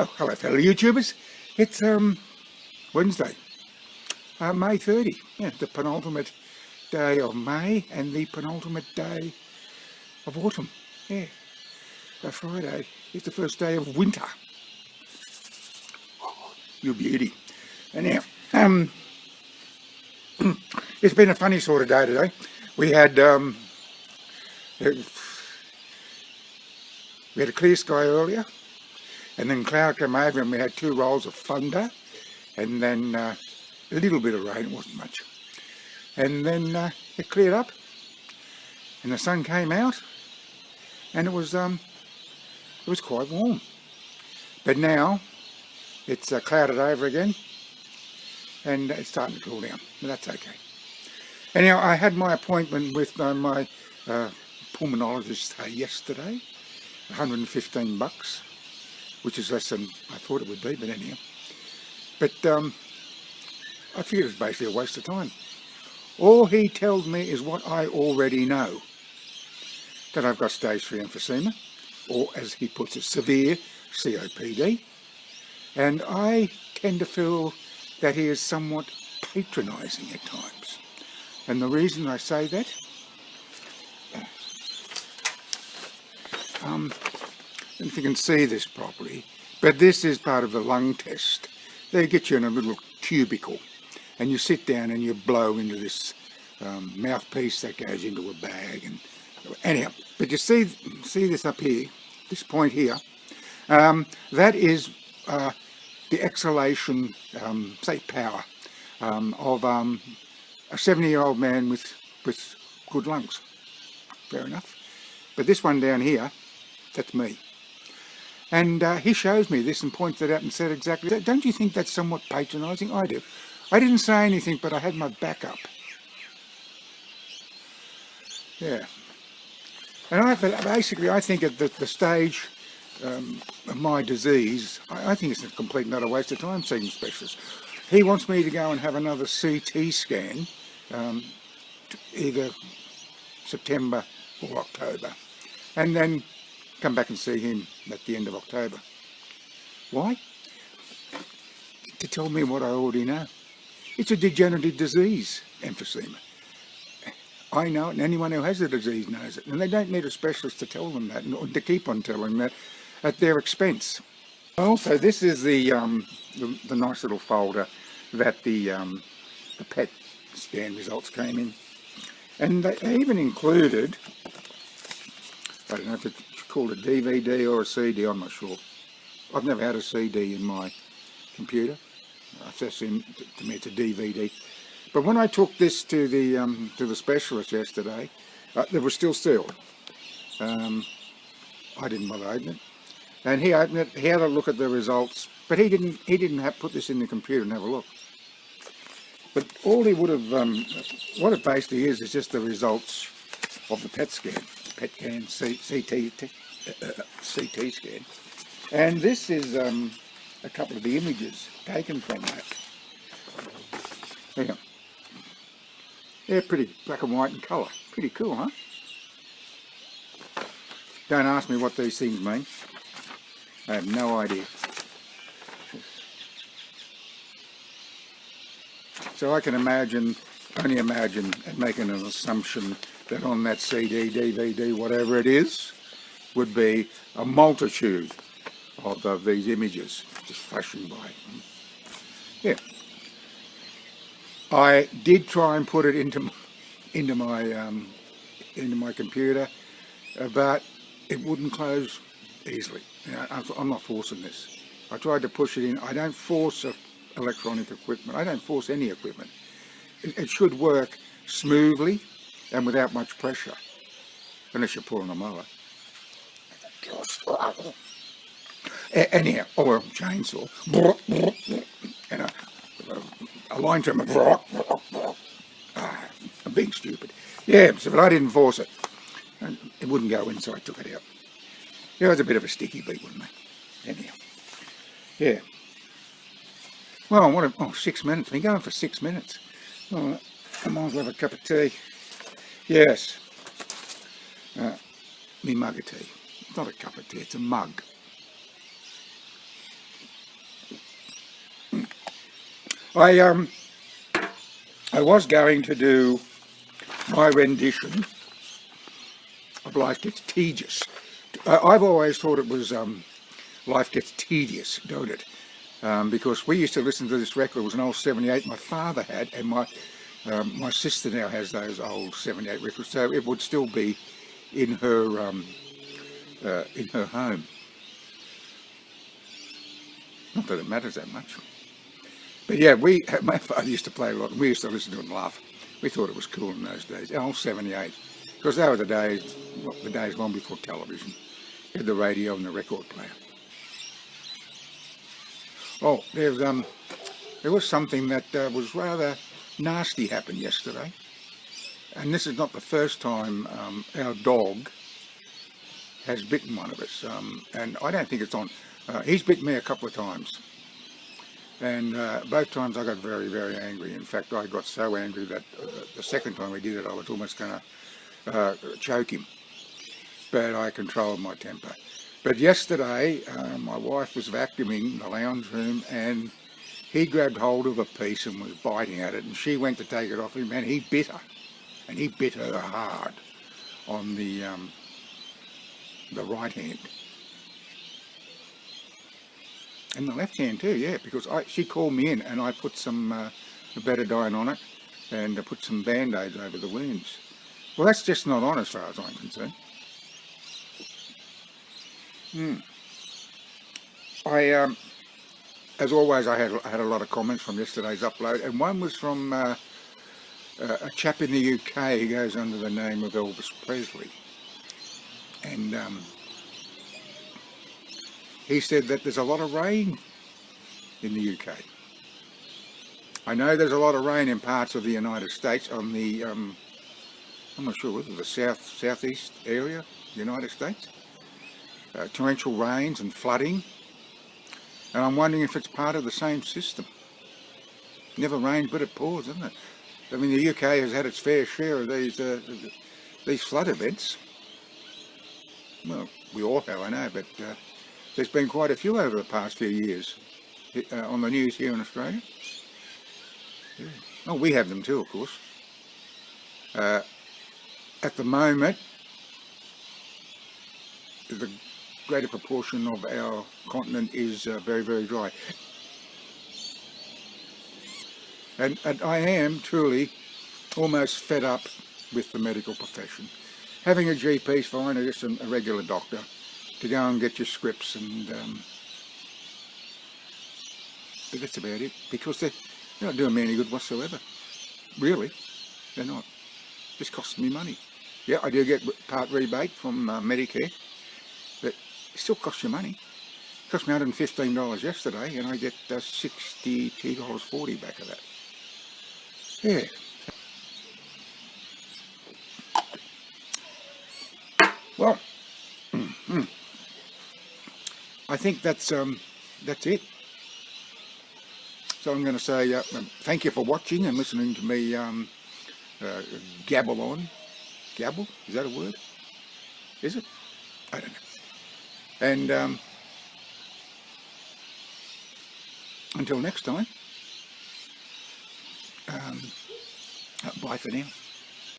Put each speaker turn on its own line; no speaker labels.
Oh, hello fellow YouTubers. It's Wednesday, May 30. Yeah, the penultimate day of May and the penultimate day of autumn. Yeah, Friday is the first day of winter. You beauty. Anyhow, it's been a funny sort of day today. We had a clear sky earlier, and then cloud came over and we had 2 rolls of thunder, and then a little bit of rain. It wasn't much, and then it cleared up and the sun came out, and it was quite warm. But now it's clouded over again and it's starting to cool down, but that's okay. Anyhow, I had my appointment with my pulmonologist yesterday. $115, which is less than I thought it would be, but anyhow. But I figured it's basically a waste of time. All he tells me is what I already know, that I've got stage 3 emphysema, or as he puts it, severe COPD, and I tend to feel that he is somewhat patronising at times. And the reason I say that, I don't know if you can see this properly, but this is part of the lung test. They get you in a little cubicle and you sit down and you blow into this mouthpiece that goes into a bag. And anyhow, but you see this up here, this point here, that is the exhalation, say power, of a 70-year-old man with good lungs. Fair enough. But this one down here, that's me. And he shows me this and points it out and said exactly, don't you think that's somewhat patronising? I do. I didn't say anything, but I had my back up. Yeah. And basically I think at the stage of my disease, I think it's a complete and utter waste of time seeing a specialist. He wants me to go and have another CT scan, either September or October, and then come back and see him at the end of October. Why? To tell me what I already know. It's a degenerative disease, emphysema. I know it, and anyone who has the disease knows it, and they don't need a specialist to tell them that, and to keep on telling them that at their expense. Also, this is the nice little folder that the PET scan results came in, and they even included, I don't know if it's called a DVD or a CD, I'm not sure. I've never had a CD in my computer. To me it's a DVD. But when I took this to the specialist yesterday, they were still sealed. I didn't bother opening it, and he opened it. He had a look at the results, but he didn't put this in the computer and have a look. But all he would have, what it basically is just the results of the PET scan, CT scan, and this is a couple of the images taken from that. There you go. They're pretty black and white in colour. Pretty cool, huh? Don't ask me what these things mean. I have no idea. So I can only imagine and making an assumption that on that CD, DVD, whatever it is, would be a multitude of these images just flashing by. Yeah. I did try and put it into my computer, but it wouldn't close easily. You know, I'm not forcing this. I tried to push it in. I don't force electronic equipment. I don't force any equipment. It should work smoothly and without much pressure, unless you're pulling a mower. Anyhow, or a chainsaw, and a line trimmer. I'm being stupid. Yeah, so, but I didn't force it. It wouldn't go in, so I took it out. Yeah, it was a bit of a sticky beat, wasn't it? Anyhow, yeah. Well, 6 minutes. We've been going for 6 minutes. Well, I might as well have a cup of tea. Yes. Me mug of tea. It's not a cup of tea, it's a mug. I was going to do my rendition of Life Gets Tedious. I've always thought it was Life Gets Tedious, don't it? Because we used to listen to this record. It was an old 78 my father had, and my sister now has those old 78 records, so it would still be in her home. Not that it matters that much. But yeah, my father used to play a lot, and we used to listen to it and laugh. We thought it was cool in those days. Old 78, because they were the days long before television. You had the radio and the record player. Oh, there was something that was rather nasty happened yesterday, and this is not the first time our dog has bitten one of us, and I don't think it's on. He's bitten me a couple of times, and both times I got very, very angry. In fact, I got so angry that the second time we did it, I was almost going to choke him, but I controlled my temper. But yesterday, my wife was vacuuming the lounge room, and he grabbed hold of a piece and was biting at it, and she went to take it off him, and he bit her, and he bit her hard on the right hand. And the left hand too, yeah, because she called me in, and I put some betadine on it, and I put some band-aids over the wounds. Well, that's just not on as far as I'm concerned. As always, I had a lot of comments from yesterday's upload, and one was from a chap in the UK who goes under the name of Elvis Presley, and he said that there's a lot of rain in the UK. I know there's a lot of rain in parts of the United States, on the I'm not sure whether the southeast area of the United States. Torrential rains and flooding, and I'm wondering if it's part of the same system. Never rains but it pours, isn't it? I mean, the UK has had its fair share of these flood events. Well, we all have, I know, but there's been quite a few over the past few years on the news here in Australia. Yeah. Oh, we have them too, of course. At the moment, the greater proportion of our continent is very, very dry. And I am truly almost fed up with the medical profession. Having a GP is fine, or just a regular doctor, to go and get your scripts, and but that's about it, because they're not doing me any good whatsoever. Really, they're not. Just costing me money. Yeah, I do get part rebate from Medicare, but it still costs you money. It cost me $115 yesterday, and I get $62.40 back of that. Yeah. Well, I think that's it. So I'm going to say thank you for watching and listening to me gabble on. Gabble? Is that a word? Is it? I don't know. And until next time, bye for now.